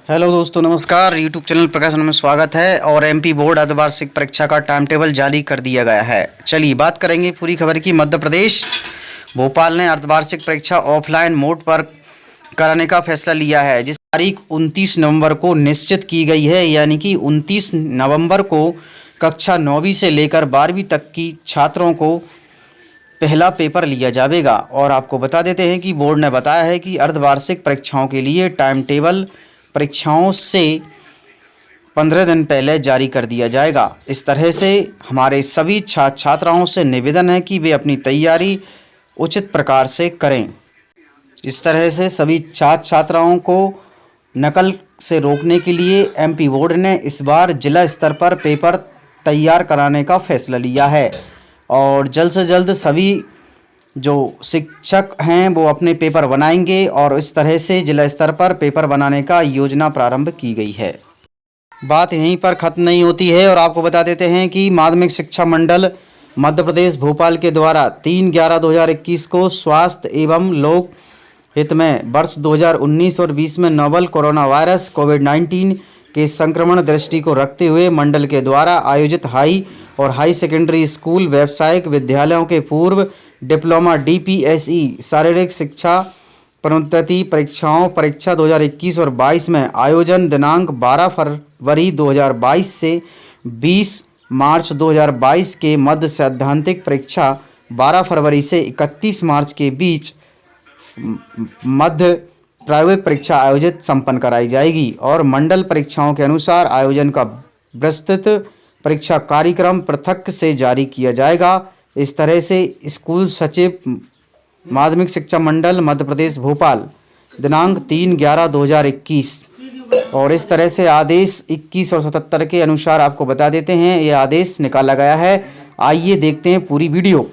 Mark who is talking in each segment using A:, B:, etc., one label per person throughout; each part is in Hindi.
A: हेलो दोस्तों, नमस्कार। यूट्यूब चैनल प्रकाशन में स्वागत है। और एमपी बोर्ड अर्धवार्षिक परीक्षा का टाइम टेबल जारी कर दिया गया है। चलिए बात करेंगे पूरी खबर की। मध्य प्रदेश भोपाल ने अर्धवार्षिक परीक्षा ऑफलाइन मोड पर कराने का फैसला लिया है, जिस तारीख 29 नवंबर को निश्चित की गई है। यानी कि 29 नवंबर को कक्षा 9वीं से लेकर 12वीं तक की छात्रों को पहला पेपर लिया जाएगा। और आपको बता देते हैं कि बोर्ड ने बताया है कि अर्धवार्षिक परीक्षाओं के लिए टाइम टेबल परीक्षाओं से 15 दिन पहले जारी कर दिया जाएगा। इस तरह से हमारे सभी छात्र छात्राओं से निवेदन है कि वे अपनी तैयारी उचित प्रकार से करें। इस तरह से सभी छात्र छात्राओं को नकल से रोकने के लिए एमपी बोर्ड ने इस बार जिला स्तर पर पेपर तैयार कराने का फैसला लिया है। और जल्द से जल्द सभी जो शिक्षक हैं वो अपने पेपर बनाएंगे और इस तरह से जिला स्तर पर पेपर बनाने का योजना प्रारंभ की गई है। बात यहीं पर खत्म नहीं होती है और आपको बता देते हैं कि माध्यमिक शिक्षा मंडल मध्य प्रदेश भोपाल के द्वारा 3/11/2021 को स्वास्थ्य एवं लोक हित में वर्ष 2019 और 20 में नोवल कोरोना वायरस कोविड-19 के संक्रमण दृष्टि को रखते हुए मंडल के द्वारा आयोजित हाई और हाई सेकेंडरी स्कूल व्यावसायिक विद्यालयों के पूर्व डिप्लोमा डीपीएसई शारीरिक शिक्षा प्रोन्नति परीक्षा 2021 और 22 में आयोजन दिनांक 12 फरवरी 2022 से 20 मार्च 2022 के मध्य सैद्धांतिक परीक्षा 12 फरवरी से 31 मार्च के बीच मध्य प्रायोगिक परीक्षा आयोजित संपन्न कराई जाएगी। और मंडल परीक्षाओं के अनुसार आयोजन का विस्तृत परीक्षा कार्यक्रम पृथक से जारी किया जाएगा। इस तरह से स्कूल सचिव माध्यमिक शिक्षा मंडल मध्य प्रदेश भोपाल दिनांक 3/11/2021 और इस तरह से आदेश 21 और 77 के अनुसार आपको बता देते हैं ये आदेश निकाला गया है। आइए देखते हैं पूरी वीडियो।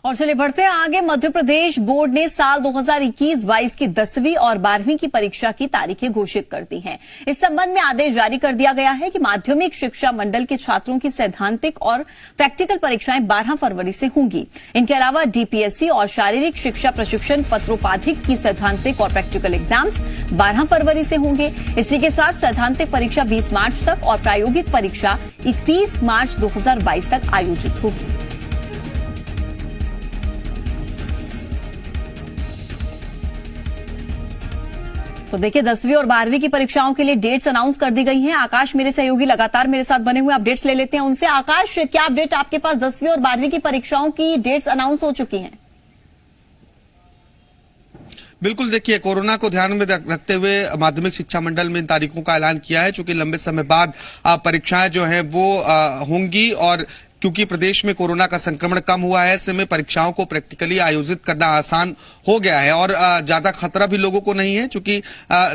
B: और चलिए बढ़ते हैं आगे। मध्य प्रदेश बोर्ड ने साल 2021-22 की 10वीं और 12वीं की परीक्षा की तारीखें घोषित कर दी हैं। इस संबंध में आदेश जारी कर दिया गया है कि माध्यमिक शिक्षा मंडल के छात्रों की सैद्धांतिक और प्रैक्टिकल परीक्षाएं 12 फरवरी से होंगी। इनके अलावा डीपीएससी और शारीरिक शिक्षा प्रशिक्षण पत्रोपाधिक की सैद्धांतिक और प्रैक्टिकल एग्जाम्स 12 फरवरी से होंगे। इसी के साथ सैद्धांतिक परीक्षा 20 मार्च तक और प्रायोगिक परीक्षा 31 मार्च 2022 तक आयोजित होगी। तो देखिए 10वीं और 12वीं की परीक्षाओं के लिए डेट्स अनाउंस कर दी गई हैं। आकाश मेरे सहयोगी लगातार मेरे साथ बने हुए, अपडेट्स ले लेते हैं उनसे। आकाश, क्या अपडेट आपके पास? 10वीं और 12वीं की परीक्षाओं की डेट्स अनाउंस हो चुकी हैं?
C: बिल्कुल, देखिए कोरोना को ध्यान में रखते हुए माध्यमिक शिक्षा मंडल में इन तारीखों का ऐलान किया है, चूंकि लंबे समय बाद परीक्षाएं जो है वो होंगी। और क्योंकि प्रदेश में कोरोना का संक्रमण कम हुआ है, ऐसे में परीक्षाओं को प्रैक्टिकली आयोजित करना आसान हो गया है और ज्यादा खतरा भी लोगों को नहीं है। चूंकि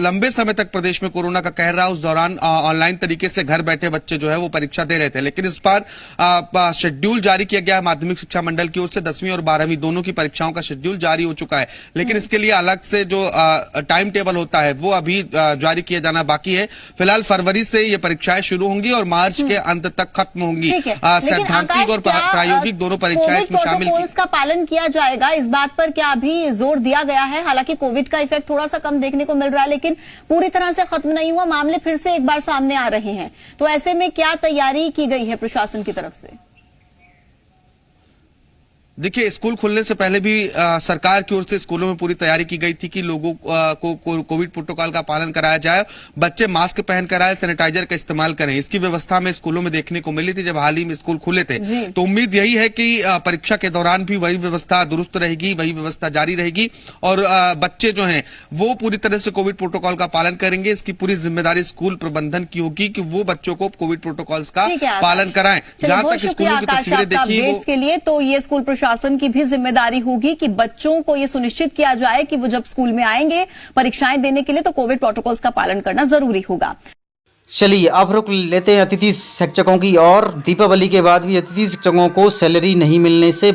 C: लंबे समय तक प्रदेश में कोरोना का कहर रहा, उस दौरान ऑनलाइन तरीके से घर बैठे बच्चे जो है वो परीक्षा दे रहे थे। लेकिन इस बार शेड्यूल जारी किया गया है माध्यमिक शिक्षा मंडल की ओर से। 10वीं और 12वीं दोनों की परीक्षाओं का शेड्यूल जारी हो चुका है, लेकिन इसके लिए अलग से जो टाइम टेबल होता है वो अभी जारी किया जाना बाकी है। फिलहाल फरवरी से ये परीक्षाएं शुरू होंगी और मार्च के अंत तक खत्म होंगी। सैद्धांतिक और प्रायोगिक दोनों परीक्षाएं इसमें शामिल
B: का पालन किया जाएगा, इस बात पर क्या अभी जोर दिया गया है? हालांकि कोविड का इफेक्ट थोड़ा सा कम देखने को मिल रहा है, लेकिन पूरी तरह से खत्म नहीं हुआ। मामले फिर से एक बार सामने आ रहे हैं, तो ऐसे में क्या तैयारी की गई है प्रशासन की तरफ से?
C: देखिए, स्कूल खुलने से पहले भी सरकार की ओर से स्कूलों में पूरी तैयारी की गई थी कि लोगों को कोविड प्रोटोकॉल का पालन कराया जाए, बच्चे मास्क पहनकर आए, सैनिटाइजर का इस्तेमाल करें। इसकी व्यवस्था में स्कूलों में देखने को मिली थी जब हाल ही में स्कूल खुले थे। तो उम्मीद यही है कि परीक्षा के दौरान भी वही व्यवस्था दुरुस्त रहेगी, वही व्यवस्था जारी रहेगी और बच्चे जो हैं वो पूरी तरह से कोविड प्रोटोकॉल का पालन करेंगे। इसकी पूरी जिम्मेदारी स्कूल प्रबंधन की होगी कि वो बच्चों को कोविड प्रोटोकॉल्स का पालन कराएं। जहां तक स्कूलों की तस्वीरें देखी
B: के लिए, तो ये स्कूल प्रशासन की भी जिम्मेदारी होगी कि बच्चों को ये सुनिश्चित किया जाए कि वो जब स्कूल में आएंगे परीक्षाएं देने के लिए तो कोविड प्रोटोकॉल्स का पालन करना जरूरी होगा।
A: चलिए अब रुक लेते हैं अतिथि शिक्षकों की। और दीपावली के बाद भी अतिथि शिक्षकों को सैलरी नहीं मिलने से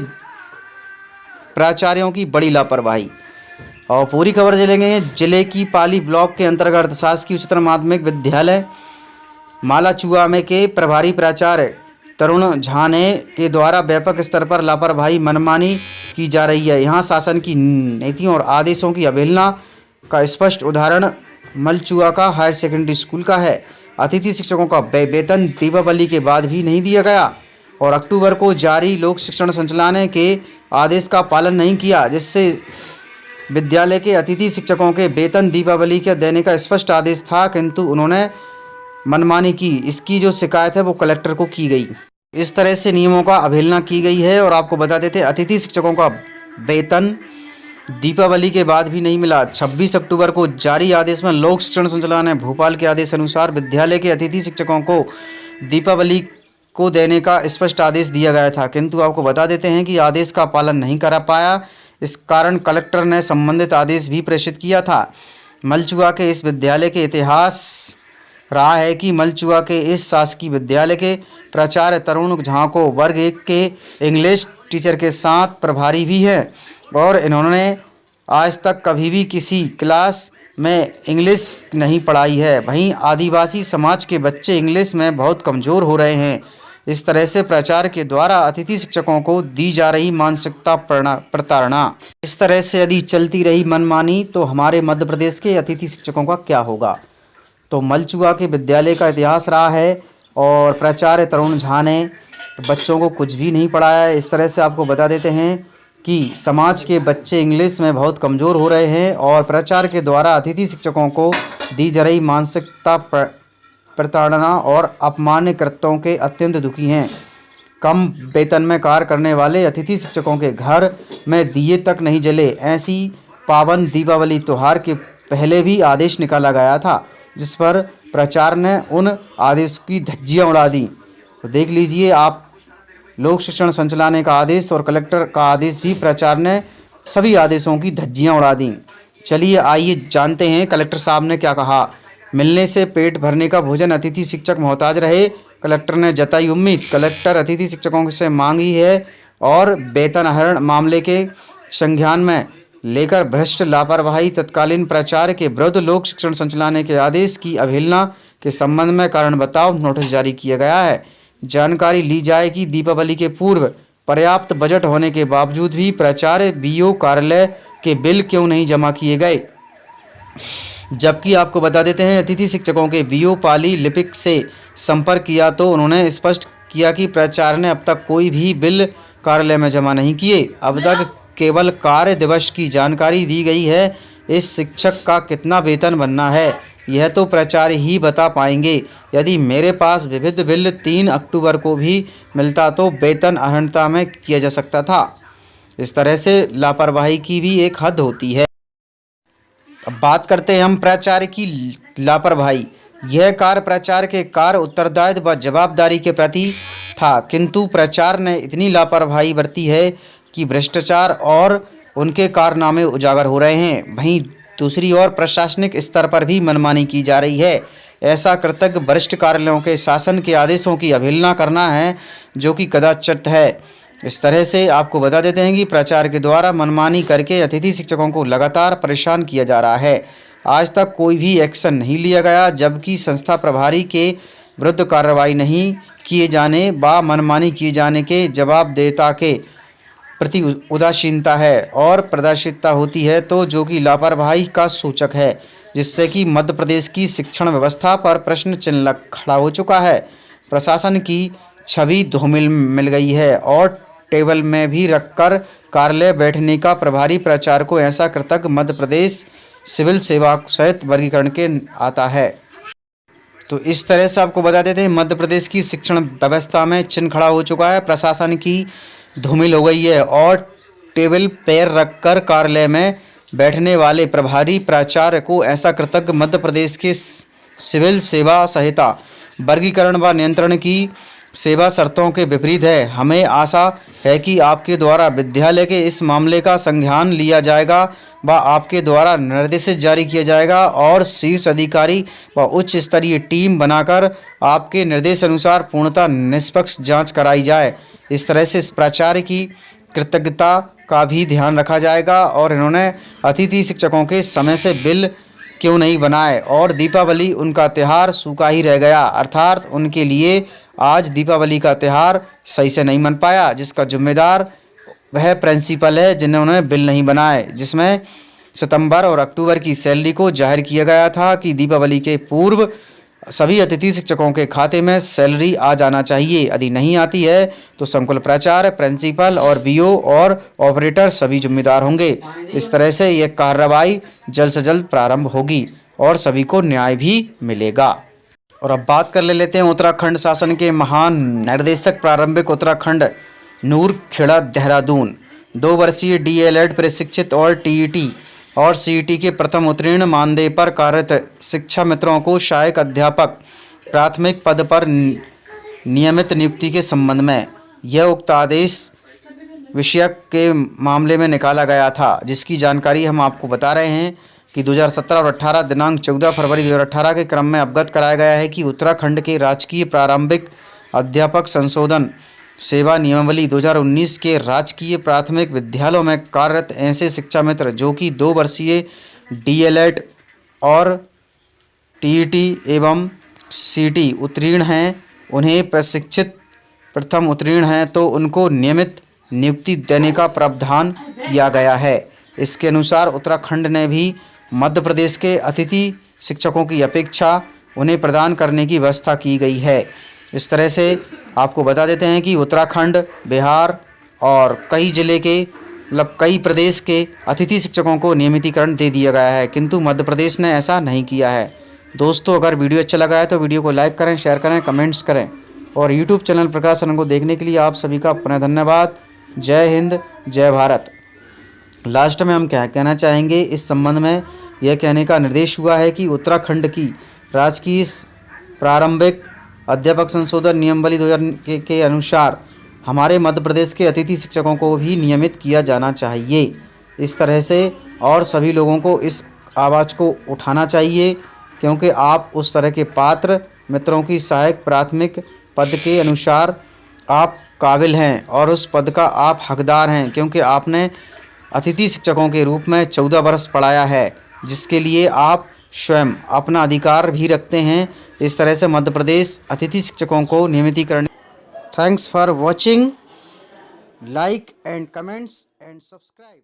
A: प्राचार्यों की बड़ी लापरवाही। और पूरी खबर देखेंगे। जिले की पाली ब्लॉक के अंतर्गत शासकीय उच्चतर माध्यमिक विद्यालय मालाचुआ में के प्रभारी प्राचार्य तरुण झाने के द्वारा व्यापक स्तर पर लापरवाही मनमानी की जा रही है। यहाँ शासन की नीतियों और आदेशों की अवहेलना का स्पष्ट उदाहरण मलचुआका हायर सेकेंडरी स्कूल का है। अतिथि शिक्षकों का वेतन दीपावली के बाद भी नहीं दिया गया और अक्टूबर को जारी लोक शिक्षण संचालनालय के आदेश का पालन नहीं किया, जिससे विद्यालय के अतिथि शिक्षकों के वेतन दीपावली के देने का स्पष्ट आदेश था, किंतु उन्होंने मनमानी की। इसकी जो शिकायत है वो कलेक्टर को की गई। इस तरह से नियमों का अवहेलना की गई है। और आपको बता देते हैं, अतिथि शिक्षकों का वेतन दीपावली के बाद भी नहीं मिला। 26 अक्टूबर को जारी आदेश में लोक शिक्षण संचालनालय भोपाल के आदेश अनुसार विद्यालय के अतिथि शिक्षकों को दीपावली को देने का स्पष्ट आदेश दिया गया था, किंतु आपको बता देते हैं कि आदेश का पालन नहीं करा पाया। इस कारण कलेक्टर ने संबंधित आदेश भी प्रेषित किया था। मलचुआ के इस विद्यालय के इतिहास रहा है कि मलचुआ के इस शासकीय विद्यालय के प्राचार्य तरुण झा को वर्ग 1 के इंग्लिश टीचर के साथ प्रभारी भी है और इन्होंने आज तक कभी भी किसी क्लास में इंग्लिश नहीं पढ़ाई है। वहीं आदिवासी समाज के बच्चे इंग्लिश में बहुत कमज़ोर हो रहे हैं। इस तरह से प्राचार्य के द्वारा अतिथि शिक्षकों को दी जा रही मानसिकता प्रताड़ना, इस तरह से यदि चलती रही मनमानी तो हमारे मध्य प्रदेश के अतिथि शिक्षकों का क्या होगा। तो मलचुआ के विद्यालय का इतिहास रहा है और प्राचार्य तरुण झा ने बच्चों को कुछ भी नहीं पढ़ाया है। इस तरह से आपको बता देते हैं कि समाज के बच्चे इंग्लिश में बहुत कमज़ोर हो रहे हैं और प्राचार्य के द्वारा अतिथि शिक्षकों को दी जा रही मानसिकता प्रताड़ना और अपमान्य कृत्यों के अत्यंत दुखी हैं। कम वेतन में कार्य करने वाले अतिथि शिक्षकों के घर में दिए तक नहीं जले। ऐसी पावन दीपावली त्यौहार के पहले भी आदेश निकाला गया था, जिस पर प्राचार्य ने उन आदेश की धज्जियां उड़ा दी। तो देख लीजिए आप, लोक शिक्षण संचालनालय का आदेश और कलेक्टर का आदेश भी प्राचार्य ने सभी आदेशों की धज्जियां उड़ा दी। चलिए आइए जानते हैं कलेक्टर साहब ने क्या कहा। मिलने से पेट भरने का भोजन अतिथि शिक्षक मोहताज रहे, कलेक्टर ने जताई उम्मीद। कलेक्टर अतिथि शिक्षकों से मांगी है और वेतन हरण मामले के संज्ञान में लेकर भ्रष्ट लापरवाही तत्कालीन प्राचार्य के विरुद्ध लोक शिक्षण संचालनालय के आदेश की अवहेलना के संबंध में कारण बताओ नोटिस जारी किया गया है। जानकारी ली जाए कि दीपावली के पूर्व पर्याप्त बजट होने के बावजूद भी प्राचार्य बीओ कार्यालय के बिल क्यों नहीं जमा किए गए, जबकि आपको बता देते हैं अतिथि शिक्षकों के बीओ पाली लिपिक से संपर्क किया तो उन्होंने स्पष्ट किया कि प्राचार्य ने अब तक कोई भी बिल कार्यालय में जमा नहीं किए। अब तक केवल कार्य दिवस की जानकारी दी गई है। इस शिक्षक का कितना वेतन बनना है यह तो प्राचार्य ही बता पाएंगे। यदि मेरे पास विविध बिल 3 अक्टूबर को भी मिलता तो वेतन अहर्णता में किया जा सकता था। इस तरह से लापरवाही की भी एक हद होती है। अब बात करते हैं हम प्राचार्य की लापरवाही। यह कार्य प्राचार्य के कार्य उत्तरदायित्व व जवाबदारी के प्रति था, किंतु प्राचार्य ने इतनी लापरवाही बरती है कि भ्रष्टाचार और उनके कारनामे उजागर हो रहे हैं। वहीं दूसरी ओर प्रशासनिक स्तर पर भी मनमानी की जा रही है। ऐसा कृतज्ञ वरिष्ठ कार्यालयों के शासन के आदेशों की अवहेलना करना है, जो कि कदाचित है। इस तरह से आपको बता देते हैं कि प्राचार्य के द्वारा मनमानी करके अतिथि शिक्षकों को लगातार परेशान किया जा रहा है। आज तक कोई भी एक्शन नहीं लिया गया, जबकि संस्था प्रभारी के विरुद्ध कार्रवाई नहीं किए जाने व मनमानी किए जाने के जवाबदेता के प्रति उदासीनता है और प्रदर्शितता होती है, तो जो कि लापरवाही का सूचक है, जिससे कि मध्य प्रदेश की शिक्षण व्यवस्था पर प्रश्न चिन्ह खड़ा हो चुका है। प्रशासन की छवि धूमिल मिल गई है और टेबल में भी रखकर कार्यालय बैठने का प्रभारी प्राचार्य को ऐसा कृतज्ञ मध्य प्रदेश सिविल सेवा सहित वर्गीकरण के आता है। तो इस तरह से आपको बता देते हैं मध्य प्रदेश की शिक्षण व्यवस्था में चिन्ह खड़ा हो चुका है। प्रशासन की धूमिल हो गई है और टेबल पैर रखकर कार्यालय में बैठने वाले प्रभारी प्राचार्य को ऐसा कृतज्ञ मध्य प्रदेश के सिविल सेवा संहिता वर्गीकरण व नियंत्रण की सेवा शर्तों के विपरीत है। हमें आशा है कि आपके द्वारा विद्यालय के इस मामले का संज्ञान लिया जाएगा व आपके द्वारा निर्देश जारी किया जाएगा और शीर्ष अधिकारी व उच्च स्तरीय टीम बनाकर आपके निर्देश अनुसार पूर्णतः निष्पक्ष जांच कराई जाए। इस तरह से इस प्राचार्य की कृतज्ञता का भी ध्यान रखा जाएगा और इन्होंने अतिथि शिक्षकों के समय से बिल क्यों नहीं बनाए और दीपावली उनका त्यौहार सूखा ही रह गया, अर्थात उनके लिए आज दीपावली का त्यौहार सही से नहीं मन पाया, जिसका जिम्मेदार वह प्रिंसिपल है जिन्होंने बिल नहीं बनाए, जिसमें सितंबर और अक्टूबर की सैलरी को जाहिर किया गया था कि दीपावली के पूर्व सभी अतिथि शिक्षकों के खाते में सैलरी आ जाना चाहिए। यदि नहीं आती है तो संकुल प्राचार्य, प्रिंसिपल और बीओ और ऑपरेटर सभी जिम्मेदार होंगे। इस तरह से यह कार्रवाई जल्द से जल्द प्रारंभ होगी और सभी को न्याय भी मिलेगा। और अब बात कर लेते हैं उत्तराखंड शासन के महान निर्देशक प्रारंभिक उत्तराखंड नूर खेड़ा देहरादून 2 वर्षीय डीएलएड प्रशिक्षित और टीईटी और सीईटी के प्रथम उत्तीर्ण मानदेय पर कार्यरत शिक्षा मित्रों को सहायक अध्यापक प्राथमिक पद पर नियमित नियुक्ति के संबंध में यह उक्त आदेश विषयक के मामले में निकाला गया था, जिसकी जानकारी हम आपको बता रहे हैं कि 2017 और 18 दिनांक 14 फरवरी 2018 के क्रम में अवगत कराया गया है कि उत्तराखंड के राजकीय प्रारंभिक अध्यापक संशोधन सेवा नियमावली 2019 के राजकीय प्राथमिक विद्यालयों में कार्यरत ऐसे शिक्षा मित्र जो कि 2 वर्षीय डीएलएड और टीईटी एवं सीटी उत्तीर्ण हैं, उन्हें प्रशिक्षित प्रथम उत्तीर्ण हैं तो उनको नियमित नियुक्ति देने का प्रावधान किया गया है। इसके अनुसार उत्तराखंड ने भी मध्य प्रदेश के अतिथि शिक्षकों की अपेक्षा उन्हें प्रदान करने की व्यवस्था की गई है। इस तरह से आपको बता देते हैं कि उत्तराखंड, बिहार और कई जिले के कई प्रदेश के अतिथि शिक्षकों को नियमितीकरण दे दिया गया है, किंतु मध्य प्रदेश ने ऐसा नहीं किया है। दोस्तों, अगर वीडियो अच्छा लगा है तो वीडियो को लाइक करें, शेयर करें, कमेंट्स करें और यूट्यूब चैनल प्रकाशन को देखने के लिए आप सभी का पुनः धन्यवाद। जय हिंद, जय भारत। लास्ट में हम क्या कहना चाहेंगे, इस संबंध में यह कहने का निर्देश हुआ है कि उत्तराखंड की राजकीय प्रारंभिक अध्यापक संशोधन नियमावली 2000 के अनुसार हमारे मध्य प्रदेश के अतिथि शिक्षकों को भी नियमित किया जाना चाहिए। इस तरह से और सभी लोगों को इस आवाज़ को उठाना चाहिए, क्योंकि आप उस तरह के पात्र मित्रों की सहायक प्राथमिक पद के अनुसार आप काबिल हैं और उस पद का आप हकदार हैं, क्योंकि आपने अतिथि शिक्षकों के रूप में 14 वर्ष पढ़ाया है, जिसके लिए आप स्वयं अपना अधिकार भी रखते हैं। इस तरह से मध्य प्रदेश अतिथि शिक्षकों को नियमितीकरण। Thanks for watching, like and comments and subscribe.